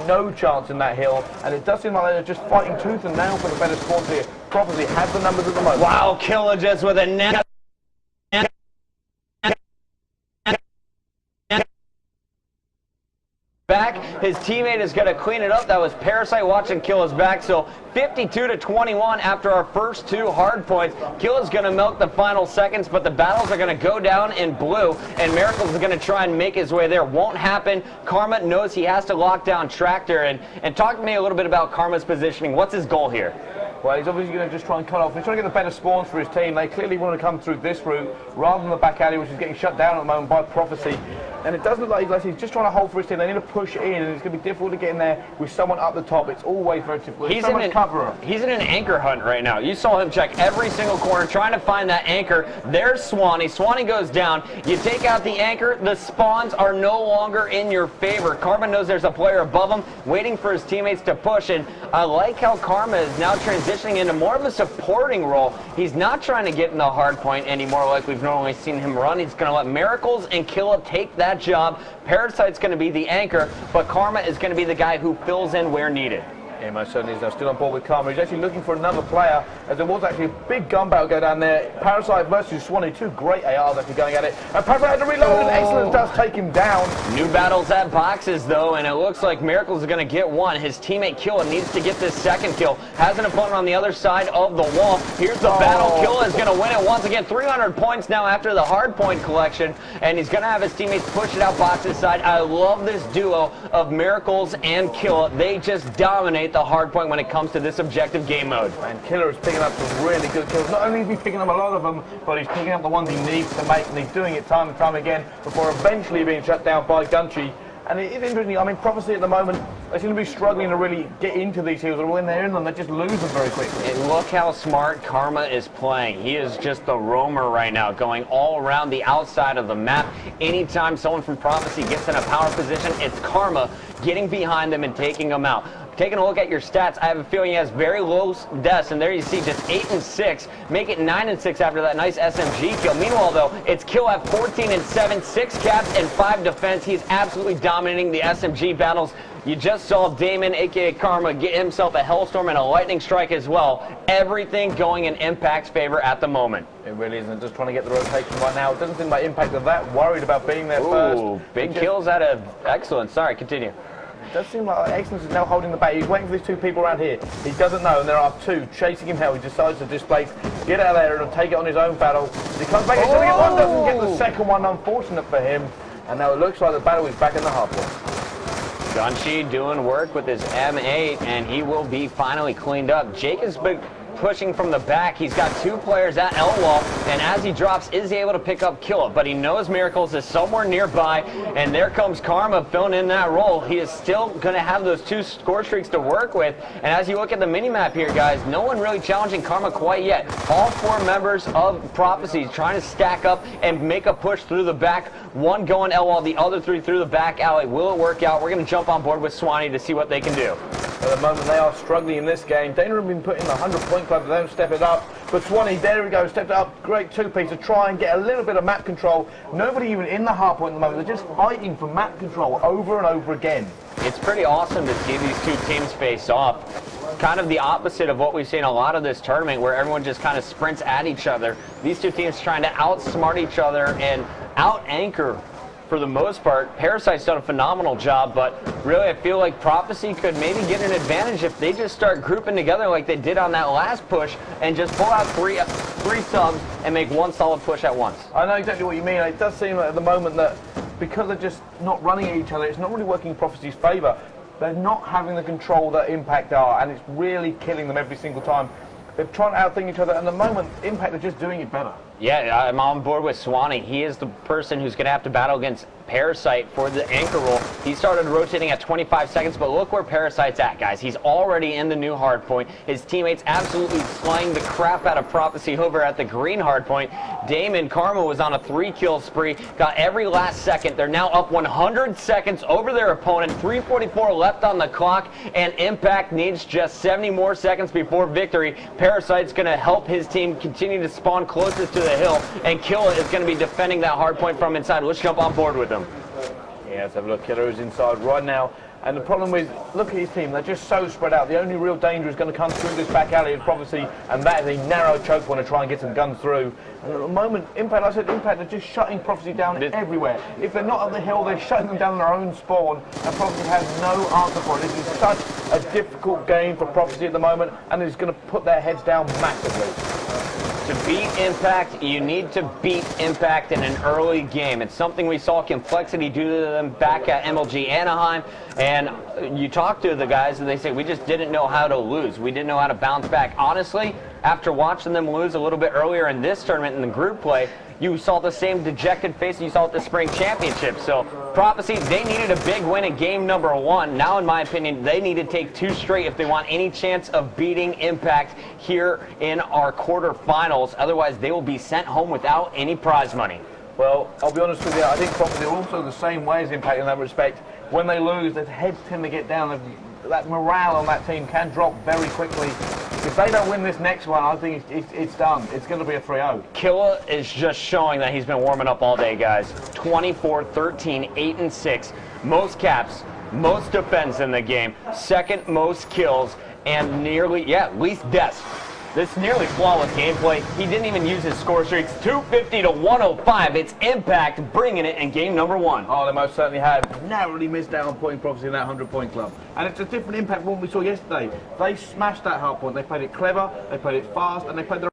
no chance in that hill, and it does seem like they're just fighting tooth and nail for the better spawns here. Prophecy has the numbers at the moment. Wow, Killer just with a net. Back, his teammate is going to clean it up. That was Parasite watching Killa's back. So 52-21 after our first two hard points. Killa's going to milk the final seconds, but the battles are going to go down in blue, and Miracles is going to try and make his way there. Won't happen. Karma knows he has to lock down Tractor, and talk to me a little bit about Karma's positioning. What's his goal here? Well, he's obviously going to just try and cut off. He's trying to get the better spawns for his team. They clearly want to come through this route rather than the back alley, which is getting shut down at the moment by Prophecy. And it does look like he's just trying to hold for his team. They need to push in, and it's going to be difficult to get in there with someone up the top. It's always very difficult. He's in an anchor hunt right now. You saw him check every single corner, trying to find that anchor. There's Swanee. Swanee goes down. You take out the anchor, the spawns are no longer in your favor. Karma knows there's a player above him, waiting for his teammates to push, and I like how Karma is now transitioning into more of a supporting role. He's not trying to get in the hard point anymore like we've normally seen him run. He's going to let Miracles and Killa take that job. Parasite's going to be the anchor, but Karma is going to be the guy who fills in where needed. Yeah, most certainly is now still on board with Karma. He's actually looking for another player, as there was actually a big gun battle go down there. Parasite versus Swanee, two great ARs actually going at it. And Parasite had to reload, and Excellence does take him down. New battles at boxes, though, and it looks like Miracles is going to get one. His teammate Killa needs to get this second kill. Has an opponent on the other side of the wall. Here's the battle. Killa is going to win it once again. 300 points now after the hard point collection, and he's going to have his teammates push it out boxes side. I love this duo of Miracles and Killa. They just dominate the hard point when it comes to this objective game mode. And Killer is picking up some really good kills. Not only is he picking up a lot of them, but he's picking up the ones he needs to make, and he's doing it time and time again before eventually being shut down by Gunchi. And it is interesting. I mean, Prophecy at the moment, they seem to be struggling to really get into these hills, and when they're in them, they just lose them very quickly. And look how smart Karma is playing. He is just the roamer right now, going all around the outside of the map. Anytime someone from Prophecy gets in a power position, it's Karma getting behind them and taking them out. Taking a look at your stats, I have a feeling he has very low deaths, and there you see just 8 and 6, make it 9 and 6 after that nice SMG kill. Meanwhile, though, it's Kill at 14 and 7, 6 caps and 5 defense. He's absolutely dominating the SMG battles. You just saw Damon, aka Karma, get himself a Hellstorm and a Lightning Strike as well. Everything going in Impact's favor at the moment. It really isn't. Just trying to get the rotation right now. It doesn't seem like Impact are that worried about being there first. Big kills out of Excellence. Sorry, continue. It does seem like Excellence is now holding the back. He's waiting for these two people around here. He doesn't know, and there are two chasing him hell. He decides to displace, get out of there, and take it on his own battle. He comes back, he's going to get one, doesn't get the second one, unfortunate for him. And now it looks like the battle is back in the hardpoint. Gunchi doing work with his M8, and he will be finally cleaned up. Jake has been pushing from the back. He's got two players at L-wall, and as he drops, is he able to pick up Killa, but he knows Miracles is somewhere nearby, and there comes Karma filling in that role. He is still going to have those two score streaks to work with, and as you look at the mini-map here, guys, no one really challenging Karma quite yet. All four members of Prophecy trying to stack up and make a push through the back. One going L-wall, the other three through the back alley. Will it work out? We're going to jump on board with Swanee to see what they can do. At the moment, they are struggling in this game. Dana have been put in the 100-point club, they don't step it up. But Swanee, there we go, stepped it up. Great two-piece to try and get a little bit of map control. Nobody even in the hard point at the moment. They're just fighting for map control over and over again. It's pretty awesome to see these two teams face off. Kind of the opposite of what we've seen a lot of this tournament, where everyone just kind of sprints at each other. These two teams trying to outsmart each other and out-anchor for the most part. Parasite's done a phenomenal job, but really I feel like Prophecy could maybe get an advantage if they just start grouping together like they did on that last push and just pull out three subs and make one solid push at once. I know exactly what you mean. It does seem at the moment that because they're just not running at each other, it's not really working in Prophecy's favour. They're not having the control that Impact are, and it's really killing them every single time. They're trying to outthink each other, and at the moment, Impact are just doing it better. Yeah, I'm on board with Swanee. He is the person who's going to have to battle against Parasite for the anchor role. He started rotating at 25 seconds, but look where Parasite's at, guys. He's already in the new hardpoint. His teammates absolutely slaying the crap out of Prophecy over at the green hardpoint. Damon Karma was on a 3-kill spree, got every last second. They're now up 100 seconds over their opponent, 3:44 left on the clock, and Impact needs just 70 more seconds before victory. Parasite's going to help his team continue to spawn closest to the hill, and Killa is going to be defending that hardpoint from inside. Let's jump on board with him. Yeah, let's have a look. Killer is inside right now. And the problem is, look at his team, they're just so spread out. The only real danger is going to come through this back alley of Prophecy, and that is a narrow choke point to try and get some guns through. And at the moment, Impact, like I said, Impact are just shutting Prophecy down everywhere. If they're not on the hill, they're shutting them down in their own spawn, and Prophecy has no answer for it. This is such a difficult game for Prophecy at the moment, and it's going to put their heads down massively. To beat Impact, you need to beat Impact in an early game. It's something we saw Complexity do to them back at MLG Anaheim. And you talk to the guys and they say, we just didn't know how to lose. We didn't know how to bounce back. Honestly, after watching them lose a little bit earlier in this tournament in the group play, you saw the same dejected face you saw at the Spring Championship. So Prophecy, they needed a big win in game number 1. Now, in my opinion, they need to take 2 straight if they want any chance of beating Impact here in our quarterfinals. Otherwise, they will be sent home without any prize money. Well, I'll be honest with you, I think Prophecy are also the same way as Impact in that respect. When they lose, their heads tend to get down. That morale on that team can drop very quickly. If they don't win this next one, I think it's done. It's going to be a 3-0. Killa is just showing that he's been warming up all day, guys. 24-13, 8-6. Most caps, most defense in the game, second most kills, and nearly, least deaths. This nearly flawless gameplay. He didn't even use his score streaks. 250 to 105. It's Impact bringing it in game number 1. Oh, they most certainly have. Narrowly missed out on putting Prophecy in that 100-point club. And it's a different Impact from what we saw yesterday. They smashed that hard point. They played it clever, they played it fast, and they played the